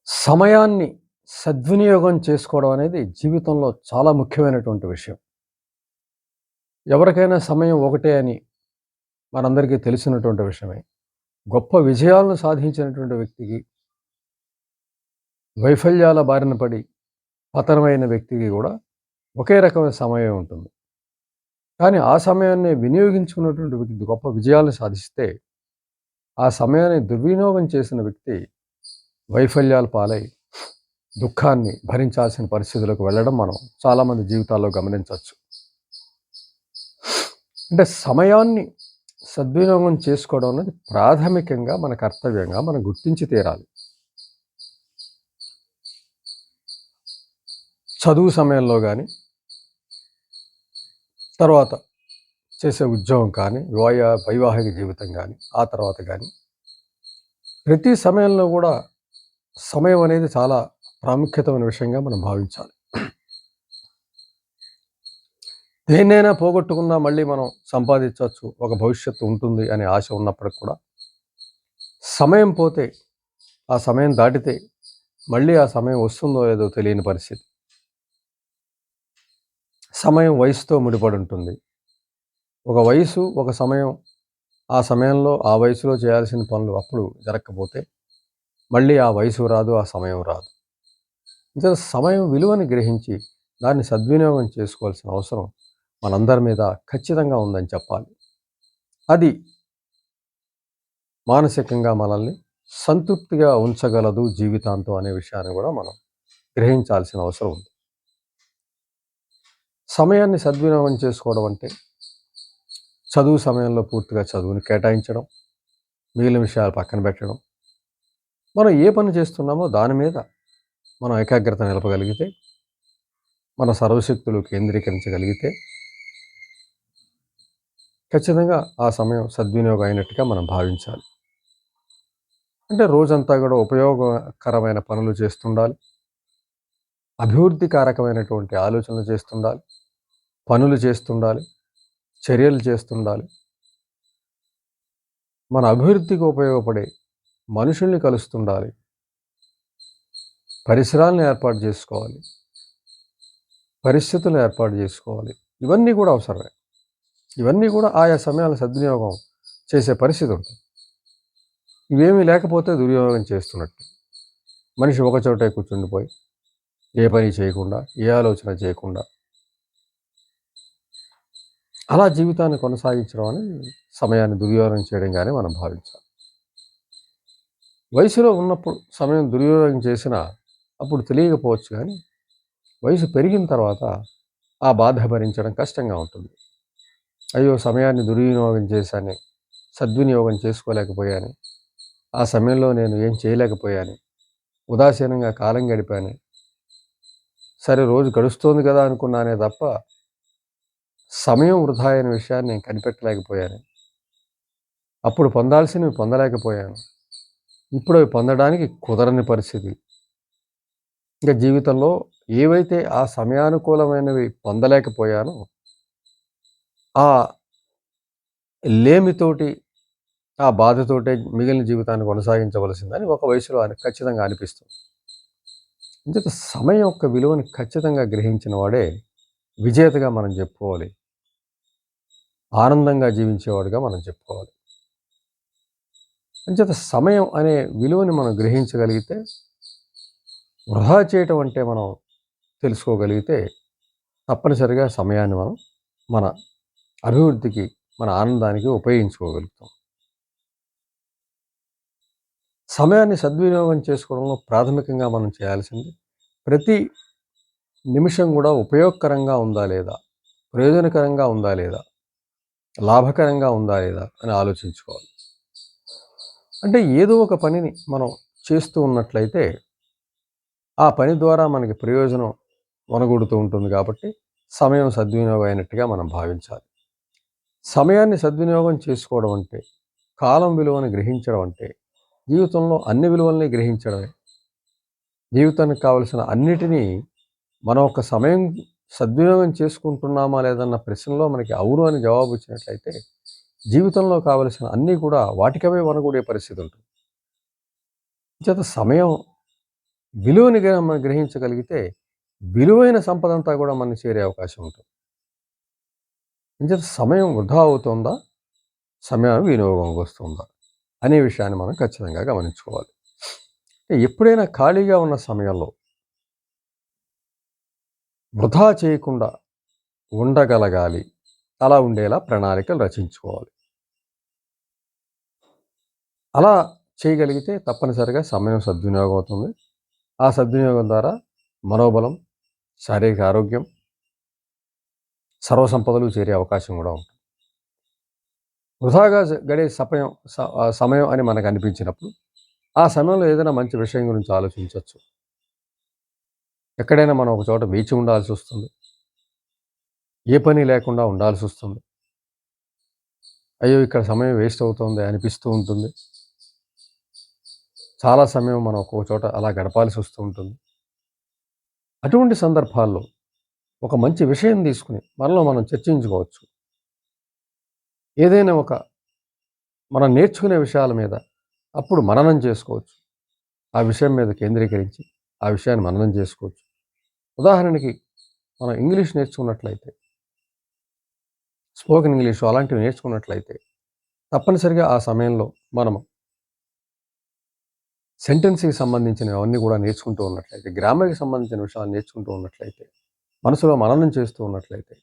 సమయాన్ని సద్వినియోగం చేసుకోవడం అనేది జీవితంలో చాలా ముఖ్యమైనటువంటి విషయం. ఎవరికైనా సమయం ఒకటే అని మనందరికీ తెలిసినటువంటి విషయమే. గొప్ప విజయాలను సాధించినటువంటి వ్యక్తికి, వైఫల్యాల బారిన పడి పతనమైన వ్యక్తికి గూడా ఒకే రకమైన సమయం ఉంటుంది. కానీ ఆ సమయాన్ని వినియోగించుకున్నటువంటి వ్యక్తి గొప్ప విజయాలను సాధిస్తే, ఆ సమయాన్ని దుర్వినియోగం చేసిన వ్యక్తి వైఫల్యాల పాలై దుఃఖాన్ని భరించాల్సిన పరిస్థితులకు వెళ్ళడం మనం చాలామంది జీవితాల్లో గమనించొచ్చు. అంటే సమయాన్ని సద్వినియోగం చేసుకోవడం అనేది ప్రాథమికంగా మన కర్తవ్యంగా మనం గుర్తించి తీరాలి. చదువు సమయంలో గానీ, తర్వాత చేసే ఉద్యోగం కానీ, వైవాహిక జీవితం కానీ, ఆ తర్వాత కానీ, ప్రతి సమయంలో కూడా సమయం అనేది చాలా ప్రాముఖ్యతమైన విషయంగా మనం భావించాలి. దేన్నైనా పోగొట్టుకున్నా మళ్ళీ మనం సంపాదించవచ్చు, ఒక భవిష్యత్తు ఉంటుంది అనే ఆశ ఉన్నప్పటికి కూడా సమయం పోతే, ఆ సమయం దాటితే మళ్ళీ ఆ సమయం వస్తుందో లేదో తెలియని పరిస్థితి. సమయం వయసుతో ముడిపడి ఉంటుంది. ఒక వయసు, ఒక సమయం, ఆ సమయంలో ఆ వయసులో చేయాల్సిన పనులు అప్పుడు జరగకపోతే మళ్ళీ ఆ వయసు రాదు, ఆ సమయం రాదు. నిజంగా సమయం విలువని గ్రహించి దాన్ని సద్వినియోగం చేసుకోవాల్సిన అవసరం మనందరి మీద ఖచ్చితంగా ఉందని చెప్పాలి. అది మానసికంగా మనల్ని సంతృప్తిగా ఉంచగలదు జీవితాంతం అనే విషయాన్ని కూడా మనం గ్రహించాల్సిన అవసరం ఉంది. సమయాన్ని సద్వినియోగం చేసుకోవడం అంటే చదువు సమయంలో పూర్తిగా చదువుని కేటాయించడం, మిగిలిన విషయాలు పక్కన పెట్టడం, మనం ఏ పని చేస్తున్నామో దాని మీద మనం ఏకాగ్రత నిలపగలిగితే, మన సర్వశక్తులు కేంద్రీకరించగలిగితే ఖచ్చితంగా ఆ సమయం సద్వినియోగం అయినట్టుగా మనం భావించాలి. అంటే రోజంతా కూడా ఉపయోగకరమైన పనులు చేస్తుండాలి, అభివృద్ధికారకమైనటువంటి ఆలోచనలు చేస్తుండాలి, పనులు చేస్తుండాలి, చర్యలు చేస్తుండాలి. మన అభివృద్ధికి ఉపయోగపడే మనుషుల్ని కలుస్తుండాలి, పరిసరాలను ఏర్పాటు చేసుకోవాలి, పరిస్థితులను ఏర్పాటు చేసుకోవాలి. ఇవన్నీ కూడా అవసరమే. ఇవన్నీ కూడా ఆయా సమయాలను సద్వినియోగం చేసే పరిస్థితి ఉంటుంది. ఇవేమీ లేకపోతే దుర్వినియోగం చేస్తున్నట్టు. మనిషి ఒకచోటే కూర్చుండిపోయి ఏ పని చేయకుండా, ఏ ఆలోచన చేయకుండా అలా జీవితాన్ని కొనసాగించడం అనేది సమయాన్ని దుర్వినియోగం చేయడంగానే మనం భావించాలి. వయసులో ఉన్నప్పుడు సమయం దుర్వినియోగం చేసినా అప్పుడు తెలియకపోవచ్చు, కానీ వయసు పెరిగిన తర్వాత ఆ బాధ భరించడం కష్టంగా ఉంటుంది. అయ్యో, సమయాన్ని దుర్వినియోగం చేశాను, సద్వినియోగం చేసుకోలేకపోయాను, ఆ సమయంలో నేను ఏం చేయలేకపోయాను, ఉదాసీనంగా కాలం గడిపాను, సరే రోజు గడుస్తోంది కదా అనుకున్నానే తప్ప సమయం వృధా అయిన విషయాన్ని నేను కనిపెట్టలేకపోయాను, అప్పుడు పొందాల్సినవి పొందలేకపోయాను, ఇప్పుడు అవి పొందడానికి కుదరని పరిస్థితి. ఇంకా జీవితంలో ఏవైతే ఆ సమయానుకూలమైనవి పొందలేకపోయానో ఆ లేమితోటి, ఆ బాధతోటే మిగిలిన జీవితాన్ని కొనసాగించవలసిందని ఒక వయసులో ఖచ్చితంగా అనిపిస్తుంది. అంచేత సమయం యొక్క విలువని ఖచ్చితంగా గ్రహించిన వాడే విజేతగా మనం చెప్పుకోవాలి, ఆనందంగా జీవించేవాడుగా మనం చెప్పుకోవాలి. అంచేత సమయం అనే విలువని మనం గ్రహించగలిగితే, వృధా చేయటం అంటే మనం తెలుసుకోగలిగితే తప్పనిసరిగా సమయాన్ని మనం మన అభివృద్ధికి, మన ఆనందానికి ఉపయోగించుకోగలుగుతాం. సమయాన్ని సద్వినియోగం చేసుకోవడంలో ప్రాథమికంగా మనం చేయాల్సింది ప్రతి నిమిషం కూడా ఉపయోగకరంగా ఉందా లేదా, ప్రయోజనకరంగా ఉందా లేదా, లాభకరంగా ఉందా లేదా అని ఆలోచించుకోవాలి. అంటే ఏదో ఒక పనిని మనం చేస్తూ ఉన్నట్లయితే ఆ పని ద్వారా మనకి ప్రయోజనం వనగూడుతూ ఉంటుంది కాబట్టి సమయం సద్వినియోగం అయినట్టుగా మనం భావించాలి. సమయాన్ని సద్వినియోగం చేసుకోవడం అంటే, కాలం విలువను గ్రహించడం అంటే, జీవితంలో అన్ని విలువల్ని గ్రహించడమే. జీవితానికి కావలసిన అన్నిటినీ మనం ఒక సమయం సద్వినియోగం చేసుకుంటున్నామా లేదన్న ప్రశ్నలో మనకి అవును అని జవాబు ఇచ్చినట్లయితే జీవితంలో కావలసిన అన్నీ కూడా వాటికవే వనగూడే పరిస్థితి ఉంటుంది. చేత సమయం విలువని మనం గ్రహించగలిగితే విలువైన సంపదంతా కూడా మనకి చేరే అవకాశం ఉంటుంది. అంచేత సమయం వృధా అవుతుందా? సమయం వినియోగంకి వస్తుందా? అనే విషయాన్ని మనం ఖచ్చితంగా గమనించుకోవాలి. ఎప్పుడైనా ఖాళీగా ఉన్న సమయంలో వృధా చేయకుండా ఉండగలగాలి. అలా ఉండేలా ప్రణాళికలు రచించుకోవాలి. అలా చేయగలిగితే తప్పనిసరిగా సమయం సద్వినియోగం అవుతుంది. ఆ సద్వినియోగం ద్వారా మనోబలం, శారీరక ఆరోగ్యం, సర్వసంపదలు చేరే అవకాశం కూడా ఉంటుంది. వృధాగా గడే సమయం అని మనకు అనిపించినప్పుడు ఆ సమయంలో ఏదైనా మంచి విషయం గురించి ఆలోచించొచ్చు. ఎక్కడైనా మనం ఒక చోట వేచి ఉండాల్సి వస్తుంది. ఏ పని లేకుండా ఉండాల్సి వస్తుంది. అయ్యో! ఇక్కడ సమయం వేస్ట్ అవుతుంది అనిపిస్తూ ఉంటుంది. చాలా సమయం మనం ఒక్కో చోట అలా గడపాల్సి వస్తూ ఉంటుంది. అటువంటి సందర్భాల్లో ఒక మంచి విషయం తీసుకుని మనలో మనం చర్చించుకోవచ్చు. ఏదైనా మనం నేర్చుకునే విషయాల మీద అప్పుడు మననం చేసుకోవచ్చు. ఆ విషయం మీద కేంద్రీకరించి ఆ విషయాన్ని మననం చేసుకోవచ్చు. ఉదాహరణకి మనం ఇంగ్లీష్ నేర్చుకున్నట్లయితే, స్పోకెన్ ఇంగ్లీషు అలాంటివి నేర్చుకున్నట్లయితే తప్పనిసరిగా ఆ సమయంలో మనము సెంటెన్స్‌కి సంబంధించినవన్నీ కూడా నేర్చుకుంటూ ఉన్నట్లయితే, గ్రామర్‌కి సంబంధించిన విషయాలు నేర్చుకుంటూ ఉన్నట్లయితే, మనసులో మననం చేస్తూ ఉన్నట్లయితే,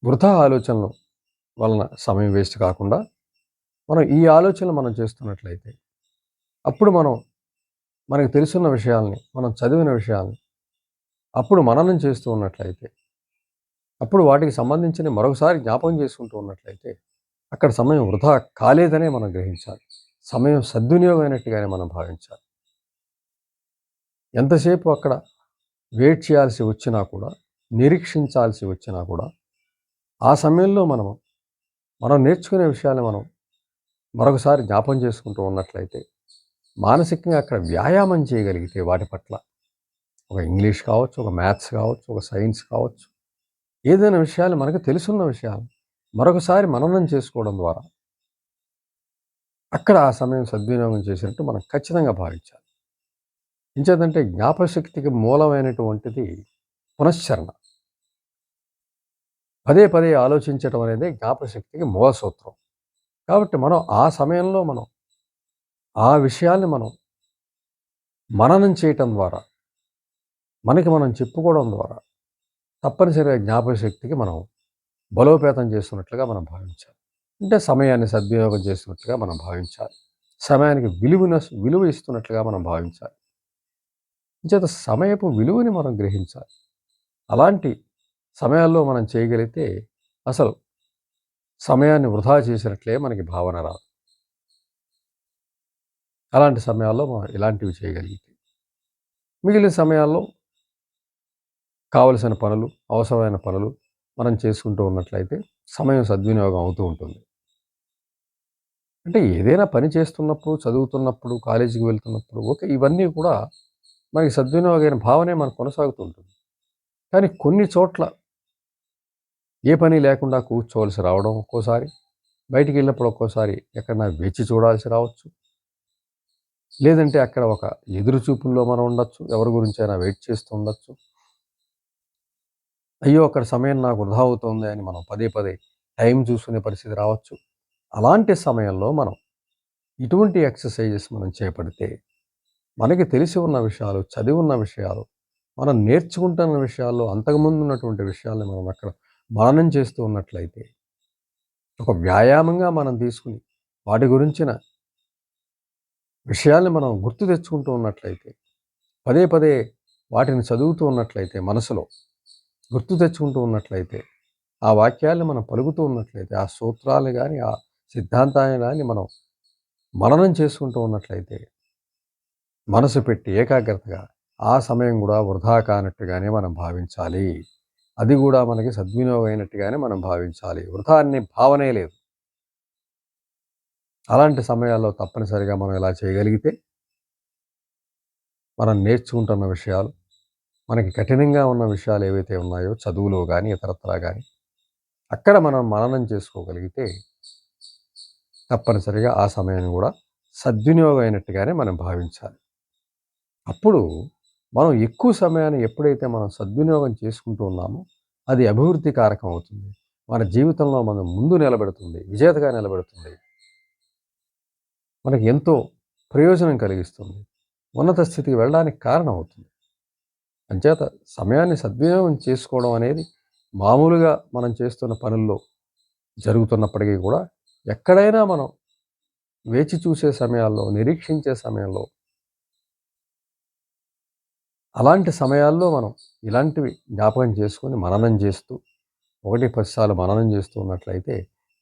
వృథా ఆలోచనలు వలన సమయం వేస్ట్ కాకుండా, మనం ఈ ఆలోచనలు మనం చేస్తున్నట్లయితే, అప్పుడు మనకు తెలుసున్న విషయాల్ని, మనం చదివిన విషయాల్ని, అప్పుడు మననం చేస్తూ ఉన్నట్లయితే, అప్పుడు వాటికి సంబంధించినవి మరొకసారి జ్ఞాపకం చేసుకుంటూ ఉన్నట్లయితే, అక్కడ సమయం వృధా కాలేదనే మనం గ్రహించాలి. సమయం సద్వినియోగమైనట్టుగానే మనం భావించాలి. ఎంతసేపు అక్కడ వెయిట్ చేయాల్సి వచ్చినా కూడా, నిరీక్షించాల్సి వచ్చినా కూడా, ఆ సమయంలో మనం నేర్చుకునే విషయాన్ని మనం మరొకసారి జ్ఞాపకం చేసుకుంటూ ఉన్నట్లయితే, మానసికంగా అక్కడ వ్యాయామం చేయగలిగితే వాటి పట్ల, ఒక ఇంగ్లీష్ కావచ్చు, ఒక మ్యాథ్స్ కావచ్చు, ఒక సైన్స్ కావచ్చు, ఏదైనా విషయాలు మనకు తెలుసున్న విషయాలు మరొకసారి మననం చేసుకోవడం ద్వారా, అక్కడ ఆ సమయం సద్వినియోగం చేసినట్టు మనం ఖచ్చితంగా భావించాలి. ఎంచేతంటే జ్ఞాపకశక్తికి మూలమైనటువంటిది పునశ్చరణ. పదే పదే ఆలోచించటం అనేది జ్ఞాపకశక్తికి మూల సూత్రం. కాబట్టి మనం ఆ సమయంలో ఆ విషయాల్ని మననం చేయటం ద్వారా, మనకి మనం చెప్పుకోవడం ద్వారా తప్పనిసరిగా జ్ఞాపకశక్తికి మనం బలోపేతం చేస్తున్నట్లుగా మనం భావించాలి. అంటే సమయాన్ని సద్వినియోగం చేస్తున్నట్లుగా మనం భావించాలి. సమయానికి విలువ ఇస్తున్నట్లుగా మనం భావించాలి. అంచేత సమయపు విలువని మనం గ్రహించాలి. అలాంటి సమయాల్లో మనం చేయగలిగితే అసలు సమయాన్ని వృధా చేసినట్లే మనకి భావన రాదు. అలాంటి సమయాల్లో మనం ఇలాంటివి చేయగలిగితే, మిగిలిన సమయాల్లో కావలసిన పనులు, అవసరమైన పనులు మనం చేసుకుంటూ ఉన్నట్లయితే సమయం సద్వినియోగం అవుతూ ఉంటుంది. అంటే ఏదైనా పని చేస్తున్నప్పుడు, చదువుతున్నప్పుడు, కాలేజీకి వెళ్తున్నప్పుడు ఓకే. ఇవన్నీ కూడా మనకి సద్వినియోగమైన భావనే మనకు కొనసాగుతూ ఉంటుంది. కానీ కొన్ని చోట్ల ఏ పని లేకుండా కూర్చోవలసి రావడం ఒక్కోసారి, బయటికెళ్ళినప్పుడు ఒక్కోసారి ఎక్కడన్నా వేచి చూడాల్సి రావచ్చు. లేదంటే అక్కడ ఒక ఎదురు చూపుల్లో మనం ఉండొచ్చు. ఎవరి గురించైనా వెయిట్ చేస్తూ ఉండొచ్చు. అయ్యో! అక్కడ సమయం నాకు వృధా అవుతోంది అని మనం పదే పదే టైం చూసుకునే పరిస్థితి రావచ్చు. అలాంటి సమయంలో మనం ఇటువంటి ఎక్సర్‌సైజెస్ మనం చేపడితే, మనకి తెలిసి ఉన్న విషయాలు, చదివి ఉన్న విషయాలు, మనం నేర్చుకుంటున్న విషయాల్లో అంతకుముందు ఉన్నటువంటి విషయాల్ని మనం అక్కడ మననం చేస్తూ ఉన్నట్లయితే, ఒక వ్యాయామంగా మనం తీసుకుని వాటి గురించిన విషయాల్ని మనం గుర్తు తెచ్చుకుంటూ ఉన్నట్లయితే, పదే పదే వాటిని చదువుతూ ఉన్నట్లయితే మనసులో గుర్తు తెచ్చుకుంటూ ఉన్నట్లయితే, ఆ వాక్యాల్ని మనం పలుకుతూ ఉన్నట్లయితే, ఆ సూత్రాలు గాని, ఆ సిద్ధాంతాన్ని గాని మనం మననం చేసుకుంటూ ఉన్నట్లయితే, మనసు పెట్టి ఏకాగ్రతగా ఆ సమయం గూడా వృధా కానట్టుగానే మనం భావించాలి. అది గూడా మనకి సద్వినియోగం అయినట్టుగానే మనం భావించాలి. వృధా అనే భావనే లేదు. అలాంటి సమయాల్లో తప్పనిసరిగా మనం ఇలా చేయగలిగితే, మనం నేర్చుకుంటున్న విషయాలు, మనకి కఠినంగా ఉన్న విషయాలు ఏవైతే ఉన్నాయో చదువులో గాని, ఇతరత్రా గాని, అక్కడ మనం మననం చేసుకోగలిగితే తప్పనిసరిగా ఆ సమయాన్ని గూడా సద్వినియోగం అయినట్టుగానే మనం భావించాలి. అప్పుడు మనం ఎక్కువ సమయాన్ని ఎప్పుడైతే మనం సద్వినియోగం చేసుకుంటూ ఉన్నామో అది అభివృద్ధి కారకం అవుతుంది. మన జీవితంలో మనం ముందు నిలబెడుతుంది. విజేతగా నిలబెడుతుంది. మనకి ఎంతో ప్రయోజనం కలిగిస్తుంది. ఉన్నత స్థితికి వెళ్ళడానికి కారణం అవుతుంది. అంచేత సమయాన్ని సద్వినియోగం చేసుకోవడం అనేది మామూలుగా మనం చేస్తున్న పనుల్లో జరుగుతున్నప్పటికీ కూడా ఎక్కడైనా మనం వేచి చూసే సమయాల్లో, నిరీక్షించే సమయంలో, అలాంటి సమయాల్లో మనం ఇలాంటివి జ్ఞాపకం చేసుకొని మననం చేస్తూ 1, 10 సార్లు మననం చేస్తూ ఉన్నట్లయితే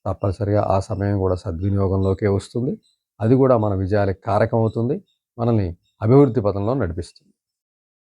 తప్పనిసరిగా ఆ సమయం కూడా సద్వినియోగంలోకే వస్తుంది. అది కూడా మన విజయాలకు కారకమవుతుంది. మనల్ని అభివృద్ధి పథంలో నడిపిస్తుంది.